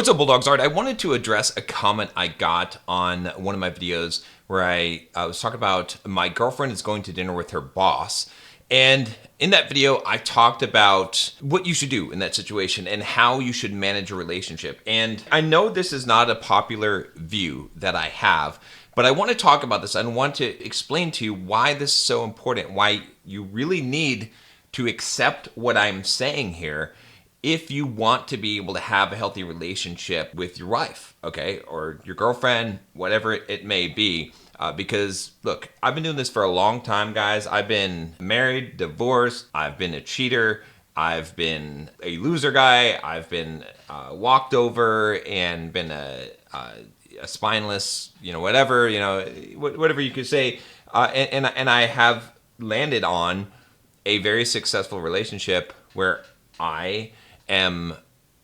What's up, Bulldogs? Art? I wanted to address a comment I got on one of my videos where I was talking about my girlfriend is going to dinner with her boss. And in that video, I talked about what you should do in that situation and how you should manage a relationship. And I know this is not a popular view that I have, but I want to talk about this. I want to explain to you why this is so important, why you really need to accept what I'm saying here if you want to be able to have a healthy relationship with your wife, okay, or your girlfriend, whatever it may be. Because look, I've been doing this for a long time, guys. I've been married, divorced, I've been a cheater, I've been a loser guy, I've been walked over and been a spineless, whatever, whatever you could say. And I have landed on a very successful relationship where I am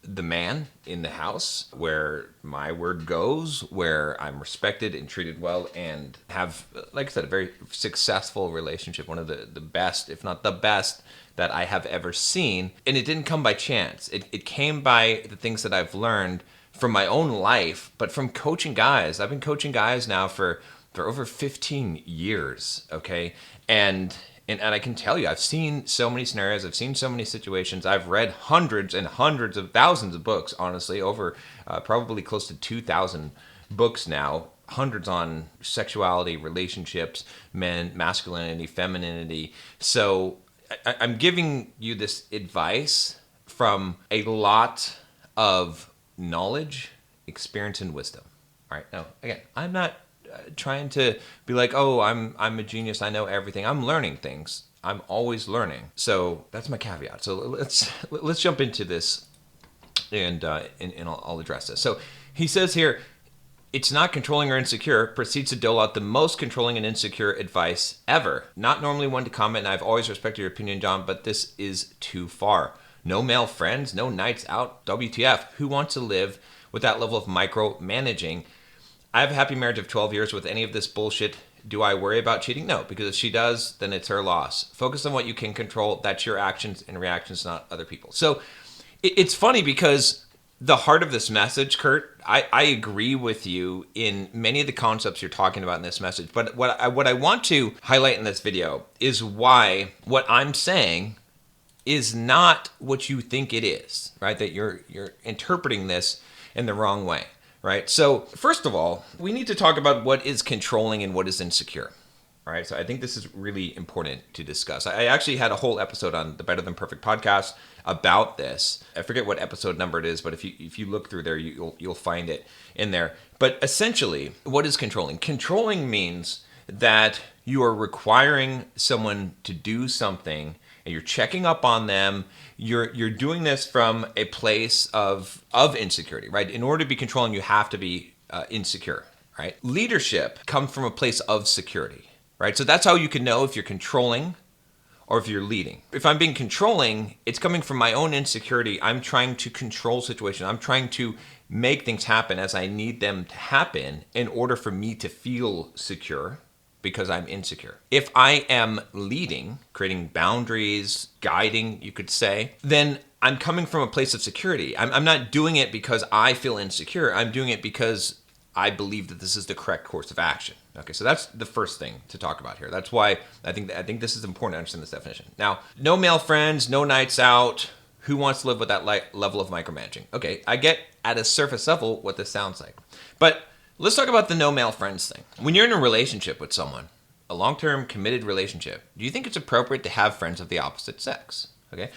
the man in the house, where my word goes, where I'm respected and treated well, and have, like I said, a very successful relationship, one of the best, if not the best, that I have ever seen. And it didn't come by chance. It came by the things that I've learned from my own life, but from coaching guys. I've been coaching guys now for over 15 years, okay? And I can tell you, I've seen so many scenarios, I've seen so many situations, I've read hundreds and hundreds of thousands of books, honestly, over probably close to 2,000 books now, hundreds on sexuality, relationships, men, masculinity, femininity. So I'm giving you this advice from a lot of knowledge, experience, and wisdom. All right, now, again, I'm not trying to be like, oh, I'm a genius, I know everything. I'm learning things. I'm always learning. So that's my caveat. So let's jump into this, and I'll address this. So he says here, it's not controlling or insecure, proceeds to dole out the most controlling and insecure advice ever. Not normally one to comment, and I've always respected your opinion, John, but this is too far. No male friends, no nights out, WTF. Who wants to live with that level of micromanaging? I have a happy marriage of 12 years with any of this bullshit. Do I worry about cheating? No, because if she does, then it's her loss. Focus on what you can control. That's your actions and reactions, not other people. So it's funny because the heart of this message, Kurt, I agree with you in many of the concepts you're talking about in this message. But what I want to highlight in this video is why what I'm saying is not what you think it is, right? That you're interpreting this in the wrong way. Right. So first of all, we need to talk about what is controlling and what is insecure. All right. So I think this is really important to discuss. I actually had a whole episode on the Better Than Perfect podcast about this. I forget what episode number it is, but if you look through there, you'll find it in there. But essentially, what is controlling? Controlling means that you are requiring someone to do something, and you're checking up on them. You're doing this from a place of insecurity, right? In order to be controlling, you have to be insecure, right? Leadership comes from a place of security, right? So that's how you can know if you're controlling or if you're leading. If I'm being controlling, it's coming from my own insecurity. I'm trying to control situations. I'm trying to make things happen as I need them to happen in order for me to feel secure, because I'm insecure. If I am leading, creating boundaries, guiding, you could say, then I'm coming from a place of security. I'm not doing it because I feel insecure. I'm doing it because I believe that this is the correct course of action. Okay, so that's the first thing to talk about here. That's why I think this is important to understand this definition. Now, no male friends, no nights out. Who wants to live with that level of micromanaging? Okay, I get at a surface level what this sounds like. But let's talk about the no male friends thing. When you're in a relationship with someone, a long-term committed relationship, do you think it's appropriate to have friends of the opposite sex? Okay.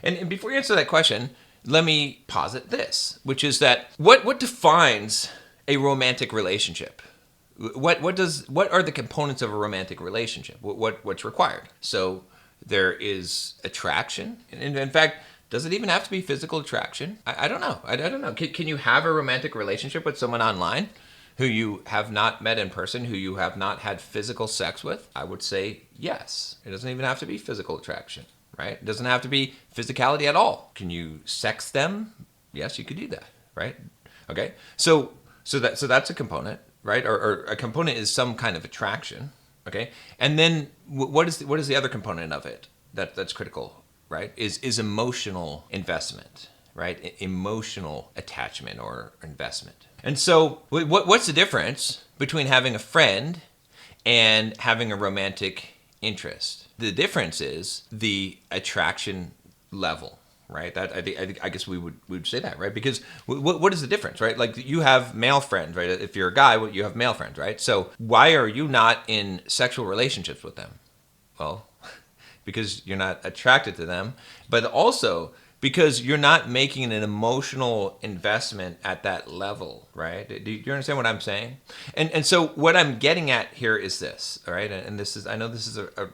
And before you answer that question, let me posit this, which is that what defines a romantic relationship? What are the components of a romantic relationship? What's required? So there is attraction. And in fact, does it even have to be physical attraction? I don't know. I don't know. Can you have a romantic relationship with someone online who you have not met in person, who you have not had physical sex with? I would say yes. It doesn't even have to be physical attraction, right? It doesn't have to be physicality at all. Can you sex them? Yes, you could do that, right? Okay. So that's a component, right? Or a component is some kind of attraction, okay? And then what is the other component of it that's critical, right? Is emotional investment. right? Emotional attachment or investment. And so what's the difference between having a friend and having a romantic interest? The difference is the attraction level, right? That I guess we would say that, right? Because what is the difference, right? Like you have male friends, right? If you're a guy, you have male friends, right? So why are you not in sexual relationships with them? Well, because you're not attracted to them, but also because you're not making an emotional investment at that level, right? Do you understand what I'm saying? And so what I'm getting at here is this, all right? And this is, I know this is a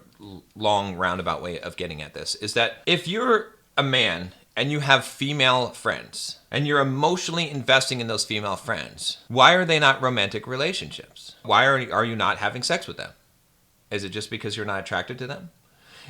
long roundabout way of getting at this, is that if you're a man and you have female friends and you're emotionally investing in those female friends, why are they not romantic relationships? Why are you not having sex with them? Is it just because you're not attracted to them?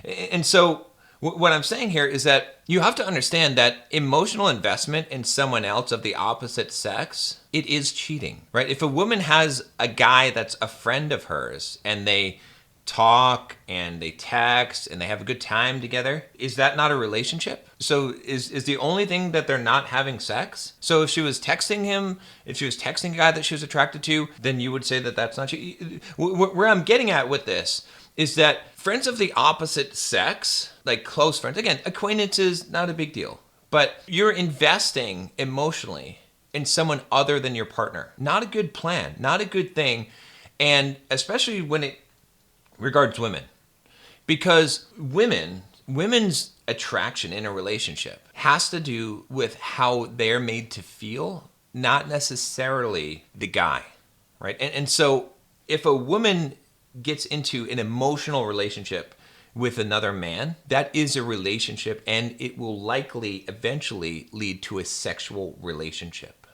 And so what I'm saying here is that you have to understand that emotional investment in someone else of the opposite sex, it is cheating, right? If a woman has a guy that's a friend of hers and they talk and they text and they have a good time together, is that not a relationship? So is the only thing that they're not having sex? So if she was texting him, if she was texting a guy that she was attracted to, then you would say that that's not cheating. Where I'm getting at with this is that friends of the opposite sex, like close friends, again, acquaintances, not a big deal, but you're investing emotionally in someone other than your partner. Not a good plan, not a good thing. And especially when it regards women, because women's attraction in a relationship has to do with how they're made to feel, not necessarily the guy, right? And so if a woman gets into an emotional relationship with another man, that is a relationship, and it will likely eventually lead to a sexual relationship.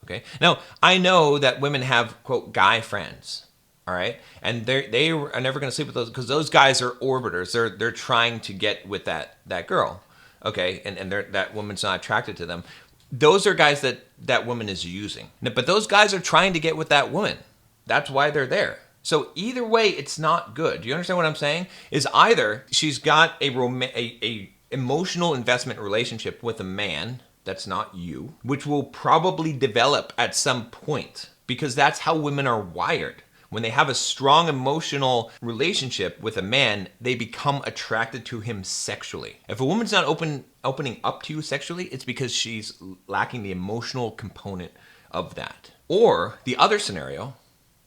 Okay. Now, I know that women have, quote, guy friends. All right. And they are never going to sleep with those, because those guys are orbiters. They're trying to get with that girl. Okay. And that woman's not attracted to them. Those are guys that woman is using. But those guys are trying to get with that woman. That's why they're there. So either way, it's not good. Do you understand what I'm saying? Is either she's got a emotional investment relationship with a man that's not you, which will probably develop at some point, because that's how women are wired. When they have a strong emotional relationship with a man, they become attracted to him sexually. If a woman's not opening up to you sexually, it's because she's lacking the emotional component of that. Or the other scenario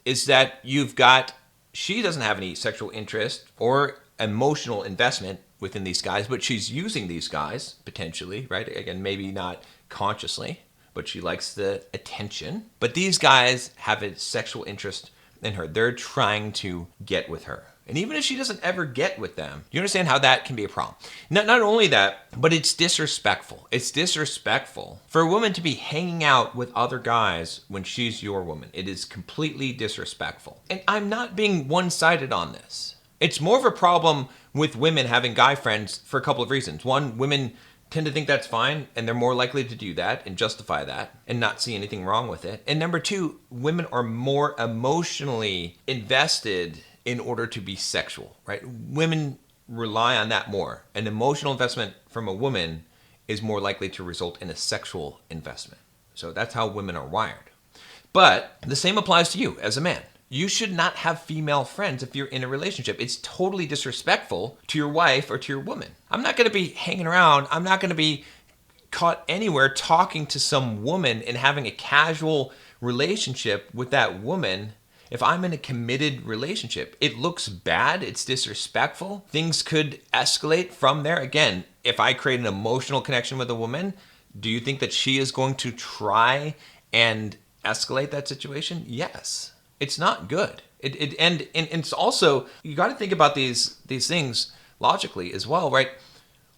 is that she doesn't have any sexual interest or emotional investment within these guys, but she's using these guys potentially, right? Again, maybe not consciously, but she likes the attention. But these guys have a sexual interest in her. They're trying to get with her. And even if she doesn't ever get with them, you understand how that can be a problem. Not only that, but it's disrespectful. It's disrespectful for a woman to be hanging out with other guys when she's your woman. It is completely disrespectful. And I'm not being one-sided on this. It's more of a problem with women having guy friends for a couple of reasons. One, women tend to think that's fine, and they're more likely to do that and justify that and not see anything wrong with it. And number two, women are more emotionally invested in order to be sexual, right? Women rely on that more. An emotional investment from a woman is more likely to result in a sexual investment. So that's how women are wired. But the same applies to you as a man. You should not have female friends if you're in a relationship. It's totally disrespectful to your wife or to your woman. I'm not going to be hanging around. I'm not going to be caught anywhere talking to some woman and having a casual relationship with that woman if I'm in a committed relationship. It looks bad. It's disrespectful. Things could escalate from there. Again, if I create an emotional connection with a woman, do you think that she is going to try and escalate that situation? Yes. It's not good. And it's also, you got to think about these things logically as well, right?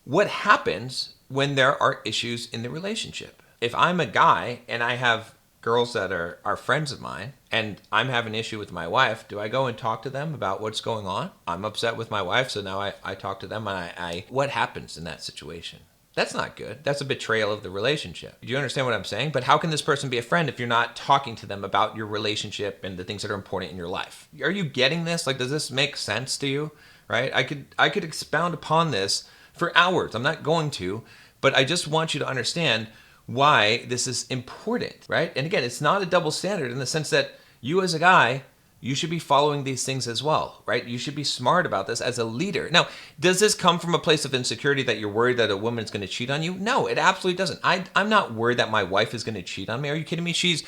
What happens when there are issues in the relationship? If I'm a guy and I have girls that are friends of mine and I'm having an issue with my wife, do I go and talk to them about what's going on? I'm upset with my wife, so now I talk to them and what happens in that situation? That's not good. That's a betrayal of the relationship. Do you understand what I'm saying? But how can this person be a friend if you're not talking to them about your relationship and the things that are important in your life? Are you getting this? Like, does this make sense to you? Right? I could expound upon this for hours. I'm not going to, But I just want you to understand why this is important, right? And again, it's not a double standard in the sense that you as a guy, you should be following these things as well, right? You should be smart about this as a leader. Now, does this come from a place of insecurity that you're worried that a woman is going to cheat on you? No, it absolutely doesn't. I'm not worried that my wife is going to cheat on me. Are you kidding me? She's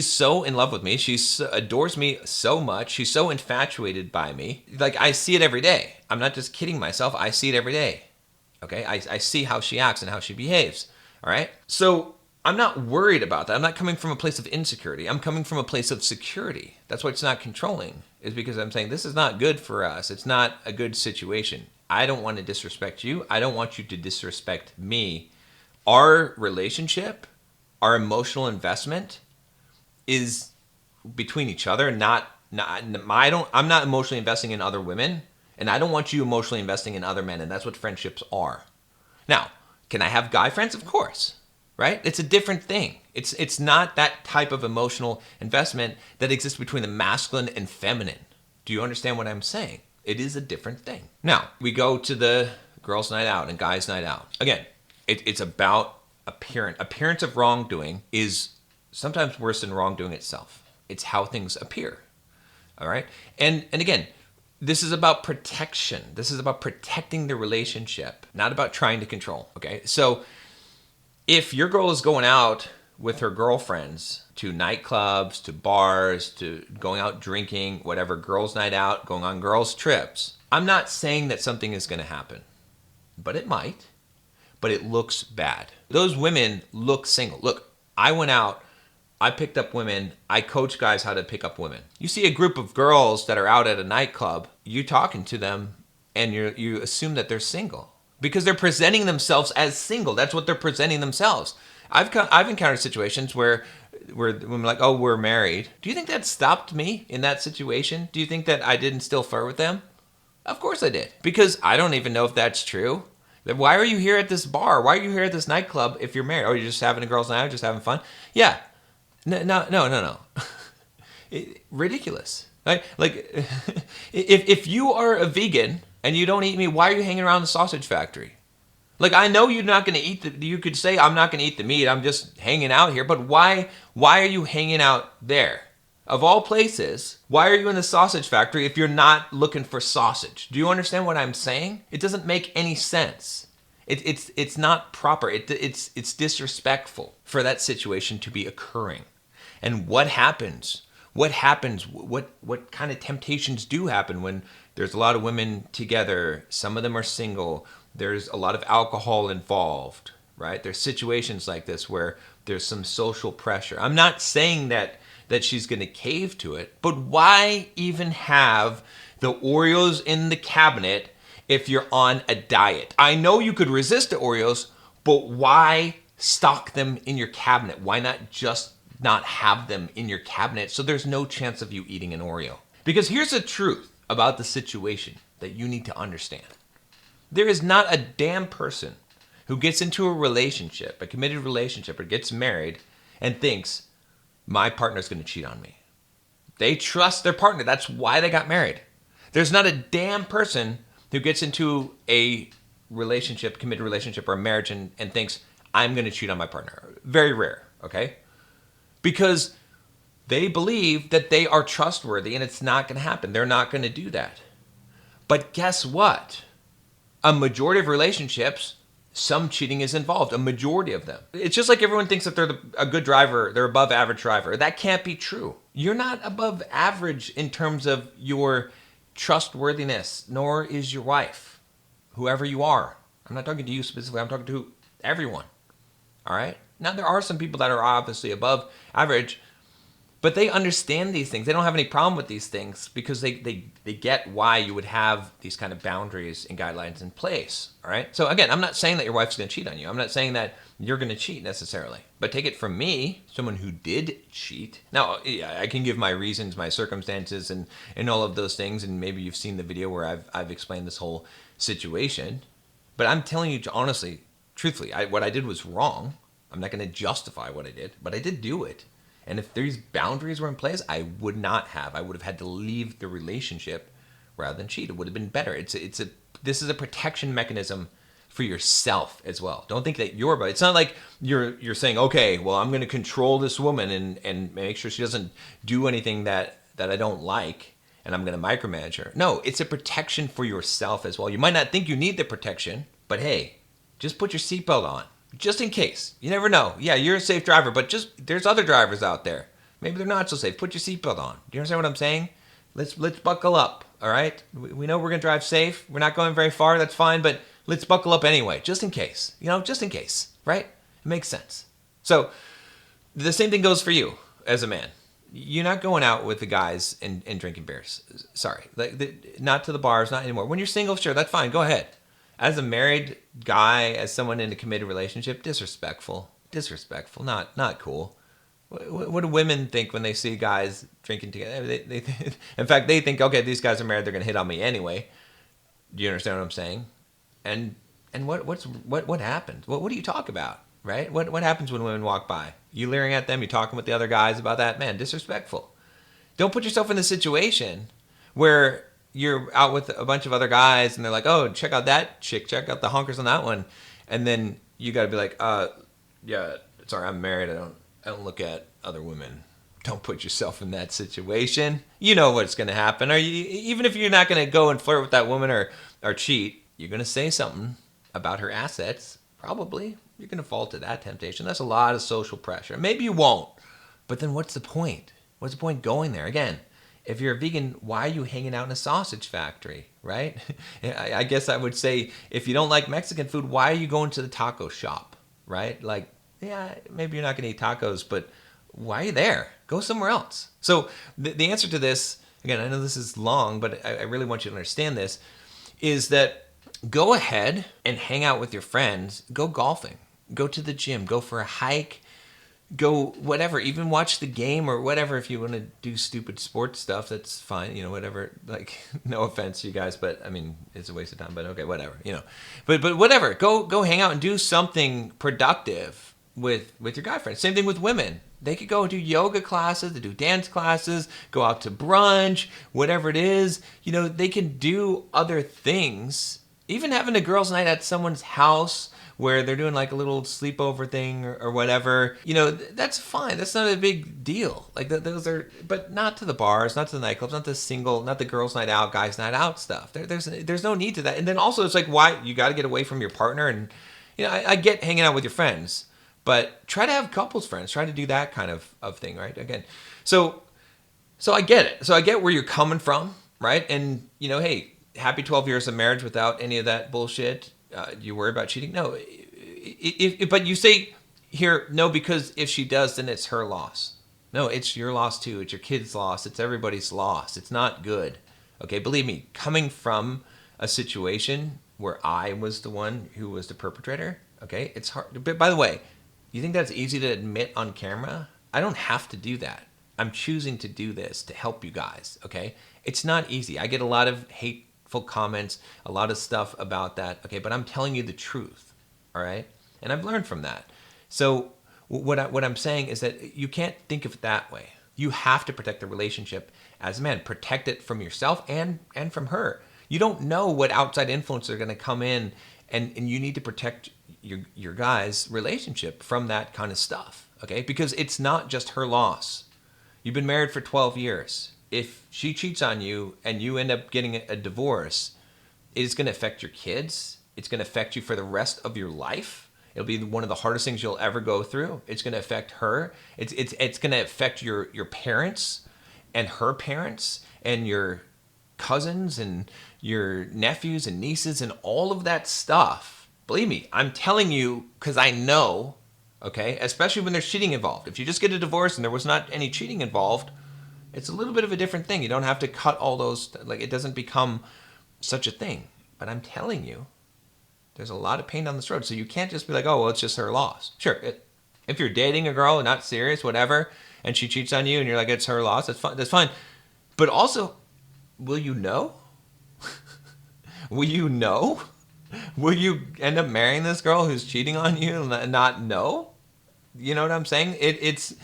so in love with me. She adores me so much. She's so infatuated by me. Like, I see it every day. I'm not just kidding myself. I see it every day. Okay? I see how she acts and how she behaves. All right? So I'm not worried about that. I'm not coming from a place of insecurity. I'm coming from a place of security. That's why it's not controlling, is because I'm saying this is not good for us. It's not a good situation. I don't want to disrespect you. I don't want you to disrespect me. Our relationship, our emotional investment is between each other. I'm not emotionally investing in other women, and I don't want you emotionally investing in other men, and that's what friendships are. Now, can I have guy friends? Of course, right? It's a different thing. It's not that type of emotional investment that exists between the masculine and feminine. Do you understand what I'm saying? It is a different thing. Now, we go to the girls' night out and guys' night out. Again, it's about appearance. Appearance of wrongdoing is sometimes worse than wrongdoing itself. It's how things appear. All right? And again, this is about protection. This is about protecting the relationship, not about trying to control. Okay? So if your girl is going out with her girlfriends to nightclubs, to bars, to going out drinking, whatever, girls' night out, going on girls' trips, I'm not saying that something is going to happen, but it might. But it looks bad. Those women look single. Look, I went out, I picked up women, I coach guys how to pick up women. You see a group of girls that are out at a nightclub, you talking to them, and you assume that they're single because they're presenting themselves as single. That's what they're presenting themselves. I've encountered situations where women are like, oh, we're married. Do you think that stopped me in that situation? Do you think that I didn't still flirt with them? Of course I did, because I don't even know if that's true. Why are you here at this bar? Why are you here at this nightclub if you're married? Oh, you're just having a girls' night out, just having fun? Yeah. No. Ridiculous. Right? Like, if you are a vegan and you don't eat meat, why are you hanging around the sausage factory? Like, I know you're not going to eat you could say, I'm not going to eat the meat, I'm just hanging out here, but why are you hanging out there? Of all places, why are you in the sausage factory if you're not looking for sausage? Do you understand what I'm saying? It doesn't make any sense. It's not proper. It's disrespectful for that situation to be occurring. And what happens? What happens? What kind of temptations do happen when there's a lot of women together? Some of them are single. There's a lot of alcohol involved, right? There's situations like this where there's some social pressure. I'm not saying that she's going to cave to it. But why even have the Oreos in the cabinet if you're on a diet? I know you could resist the Oreos, but why stock them in your cabinet? Why not just not have them in your cabinet so there's no chance of you eating an Oreo? Because here's the truth about the situation that you need to understand. There is not a damn person who gets into a relationship, a committed relationship, or gets married and thinks, my partner's going to cheat on me. They trust their partner. That's why they got married. There's not a damn person who gets into a relationship, committed relationship, or a marriage and thinks, I'm going to cheat on my partner. Very rare, okay? Because they believe that they are trustworthy and it's not going to happen. They're not going to do that. But guess what? A majority of relationships, some cheating is involved, a majority of them. It's just like everyone thinks that they're a good driver, they're above average driver. That can't be true. You're not above average in terms of your trustworthiness, nor is your wife, whoever you are. I'm not talking to you specifically, I'm talking to everyone. All right? Now, there are some people that are obviously above average, but they understand these things. They don't have any problem with these things because they get why you would have these kind of boundaries and guidelines in place, all right? So again, I'm not saying that your wife's going to cheat on you. I'm not saying that you're going to cheat necessarily. But take it from me, someone who did cheat. Now, yeah, I can give my reasons, my circumstances, and all of those things, and maybe you've seen the video where I've explained this whole situation. But I'm telling you honestly, truthfully, what I did was wrong. I'm not going to justify what I did, but I did do it. And if these boundaries were in place, I would not have. I would have had to leave the relationship rather than cheat. It would have been better. This is a protection mechanism for yourself as well. Don't think that you're, but it's not like you're saying, okay, well, I'm going to control this woman and make sure she doesn't do anything that I don't like, and I'm going to micromanage her. No, it's a protection for yourself as well. You might not think you need the protection, but hey, just put your seatbelt on, just in case. You never know. Yeah, you're a safe driver, but just there's other drivers out there. Maybe they're not so safe. Put your seatbelt on. Do you understand what I'm saying? Let's buckle up, all right? We know we're going to drive safe. We're not going very far. That's fine, but let's buckle up anyway, just in case. Just in case, right? It makes sense. So the same thing goes for you as a man. You're not going out with the guys and drinking beers. Sorry. Not to the bars, not anymore. When you're single, sure, that's fine. Go ahead. As a married guy, as someone in a committed relationship, disrespectful, not cool. What do women think when they see guys drinking together? In fact, they think, okay, these guys are married, they're going to hit on me anyway. Do you understand what I'm saying? And what happens? What do you talk about, right? What happens when women walk by? You leering at them? You talking with the other guys about that? Man, disrespectful. Don't put yourself in the situation where you're out with a bunch of other guys and they're like, oh, check out that chick, check out the honkers on that one, and then you got to be like, yeah, sorry, I'm married. I don't look at other women. Don't put yourself in that situation. You know what's going to happen. Even if you're not going to go and flirt with that woman or cheat, you're going to say something about her assets. Probably. You're going to fall to that temptation. That's a lot of social pressure. Maybe you won't. But then what's the point? What's the point going there? Again, if you're a vegan, why are you hanging out in a sausage factory, right? I guess I would say, if you don't like Mexican food, why are you going to the taco shop, right? Like, yeah, maybe you're not going to eat tacos, but why are you there? Go somewhere else. So the answer to this, again, I know this is long, but I really want you to understand this, is that go ahead and hang out with your friends. Go golfing. Go to the gym. Go for a hike. Go whatever. Even watch the game or whatever. If you want to do stupid sports stuff, that's fine. Whatever. Like, no offense, you guys, but I mean, it's a waste of time. But okay, whatever. But whatever. Go hang out and do something productive with your guy friends. Same thing with women. They could go do yoga classes, they do dance classes, go out to brunch, whatever it is. They can do other things. Even having a girls' night at someone's house where they're doing like a little sleepover thing or whatever, that's fine. That's not a big deal. Like those are, but not to the bars, not to the nightclubs, not the girls' night out, guys' night out stuff. There's no need to that. And then also it's like, why you got to get away from your partner? And I get hanging out with your friends, but try to have couples friends. Try to do that kind of thing, right? Again, so I get it. So I get where you're coming from, right? And hey, happy 12 years of marriage without any of that bullshit. You worry about cheating? No. But you say here, no, because if she does, then it's her loss. No, it's your loss too. It's your kid's loss. It's everybody's loss. It's not good. Okay, believe me, coming from a situation where I was the one who was the perpetrator, okay, it's hard. But by the way, you think that's easy to admit on camera? I don't have to do that. I'm choosing to do this to help you guys, okay? It's not easy. I get a lot of hateful comments, a lot of stuff about that, okay? But I'm telling you the truth, all right? And I've learned from that. So what I'm saying is that you can't think of it that way. You have to protect the relationship as a man. Protect it from yourself and from her. You don't know what outside influences are going to come in, and you need to protect your guy's relationship from that kind of stuff, okay? Because it's not just her loss. You've been married for 12 years. If she cheats on you and you end up getting a divorce, it's going to affect your kids. It's going to affect you for the rest of your life. It'll be one of the hardest things you'll ever go through. It's going to affect her. It's going to affect your parents and her parents and your cousins and your nephews and nieces and all of that stuff. Believe me, I'm telling you because I know, okay, especially when there's cheating involved. If you just get a divorce and there was not any cheating involved, it's a little bit of a different thing. You don't have to cut all those, like it doesn't become such a thing. But I'm telling you, there's a lot of pain down this road. So you can't just be like, oh, well, it's just her loss. Sure, if you're dating a girl, not serious, whatever, and she cheats on you and you're like, it's her loss, that's fine. That's fine. But also, will you know? Will you know? Will you end up marrying this girl who's cheating on you and not know? You know what I'm saying? It's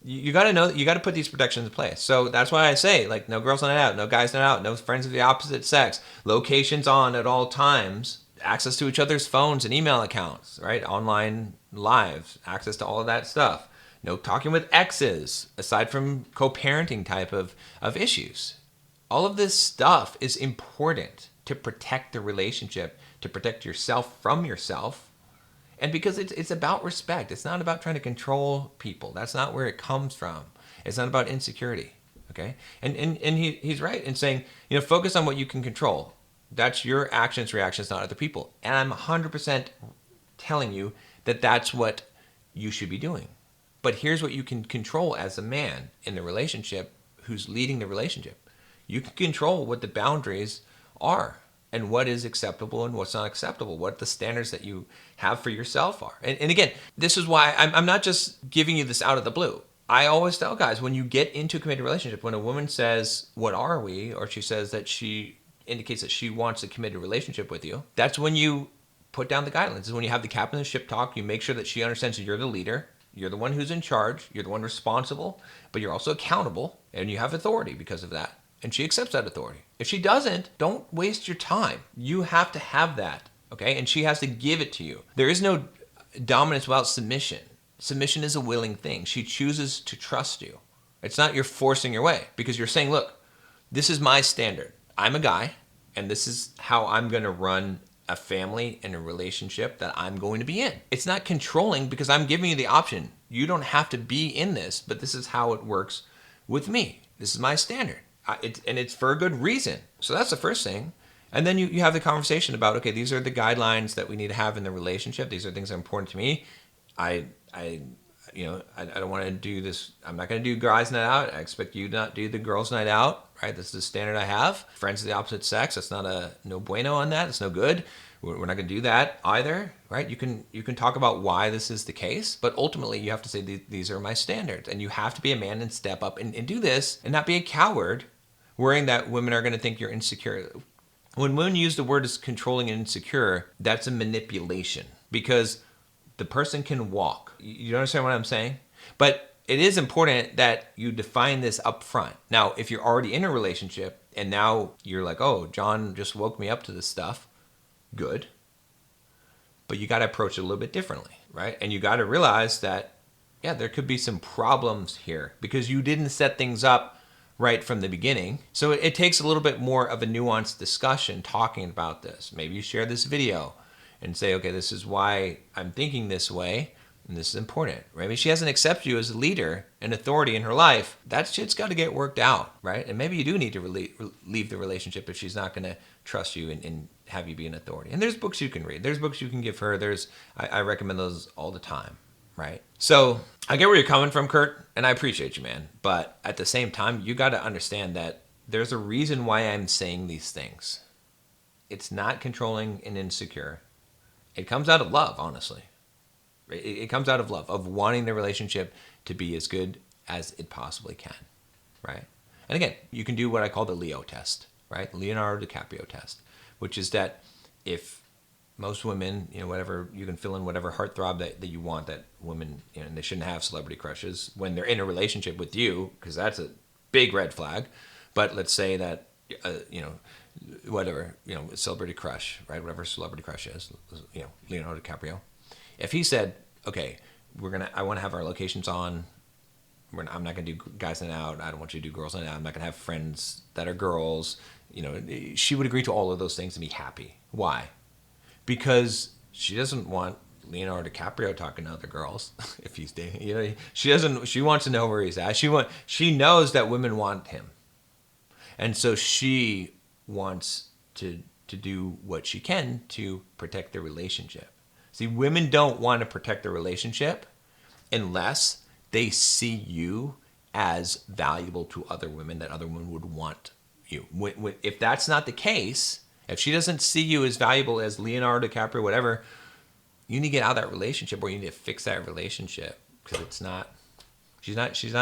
you got to know, you got to put these protections in place. So that's why I say, like, no girls night out, no guys night out, no friends of the opposite sex, locations on at all times. access to each other's phones and email accounts, right? Online lives, access to all of that stuff. No talking with exes, aside from co-parenting type of issues. All of this stuff is important to protect the relationship, to protect yourself from yourself. And because it's about respect. It's not about trying to control people. That's not where it comes from. It's not about insecurity. Okay? And he's right in saying, focus on what you can control. That's your actions, reactions, not other people. And I'm 100% telling you that that's what you should be doing. But here's what you can control as a man in the relationship who's leading the relationship. You can control what the boundaries are and what is acceptable and what's not acceptable, what the standards that you have for yourself are. And again, this is why I'm not just giving you this out of the blue. I always tell guys, when you get into a committed relationship, when a woman says, what are we? Or she says that she indicates that she wants a committed relationship with you, that's when you put down the guidelines. This is when you have the captain of the ship talk. You make sure that she understands that you're the leader. You're the one who's in charge. You're the one responsible, but you're also accountable and you have authority because of that. And she accepts that authority. If she doesn't, don't waste your time. You have to have that, okay? And she has to give it to you. There is no dominance without submission. Submission is a willing thing. She chooses to trust you. It's not you're forcing your way because you're saying, look, this is my standard. I'm a guy, and this is how I'm going to run a family and a relationship that I'm going to be in. It's not controlling because I'm giving you the option. You don't have to be in this, but this is how it works with me. This is my standard. And it's for a good reason. So that's the first thing. And then you have the conversation about, okay, these are the guidelines that we need to have in the relationship. These are things that are important to me. I don't want to do this. I'm not going to do guys' night out. I expect you to not do the girls' night out, right? This is the standard I have. Friends of the opposite sex, that's not no bueno on that. It's no good. We're not going to do that either, right? You can talk about why this is the case, but ultimately you have to say these are my standards. And you have to be a man and step up and do this and not be a coward, worrying that women are going to think you're insecure. When women use the word as controlling and insecure, that's a manipulation because the person can walk. You understand what I'm saying? But it is important that you define this up front. Now, if you're already in a relationship and now you're like, oh, John just woke me up to this stuff, good. But you got to approach it a little bit differently, right? And you got to realize that, yeah, there could be some problems here because you didn't set things up right from the beginning. So it takes a little bit more of a nuanced discussion talking about this. Maybe you share this video and say, okay, this is why I'm thinking this way, and this is important, right? Maybe she hasn't accepted you as a leader and authority in her life. That shit's got to get worked out, right? And maybe you do need to leave the relationship if she's not going to trust you and have you be an authority. And there's books you can read. There's books you can give her. I recommend those all the time, right? So I get where you're coming from, Kurt, and I appreciate you, man. But at the same time, you got to understand that there's a reason why I'm saying these things. It's not controlling and insecure. It comes out of love, honestly. It comes out of love, of wanting the relationship to be as good as it possibly can, right? And again, you can do what I call the Leo test, right? The Leonardo DiCaprio test, which is that if most women, whatever, you can fill in whatever heartthrob that you want that women, and they shouldn't have celebrity crushes when they're in a relationship with you, because that's a big red flag. But let's say that, whatever, celebrity crush, right? Whatever celebrity crush is, Leonardo DiCaprio. If he said, okay, I want to have our locations on, I'm not going to do guys night out, I don't want you to do girls night out, I'm not going to have friends that are girls, she would agree to all of those things and be happy. Why? Because she doesn't want Leonardo DiCaprio talking to other girls if he's dating. She wants to know where he's at. She knows that women want him. And so she wants to do what she can to protect the relationship. See, women don't want to protect the relationship unless they see you as valuable to other women, that other women would want you. If that's not the case, if she doesn't see you as valuable as Leonardo DiCaprio, whatever, you need to get out of that relationship, or you need to fix that relationship because she's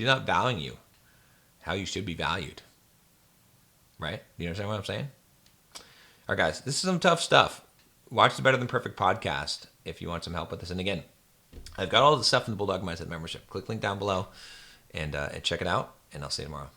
not valuing you how you should be valued. Right? You understand what I'm saying? All right, guys, this is some tough stuff. Watch the Better Than Perfect podcast if you want some help with this. And again, I've got all the stuff in the Bulldog Mindset membership. Click link down below and check it out, and I'll see you tomorrow.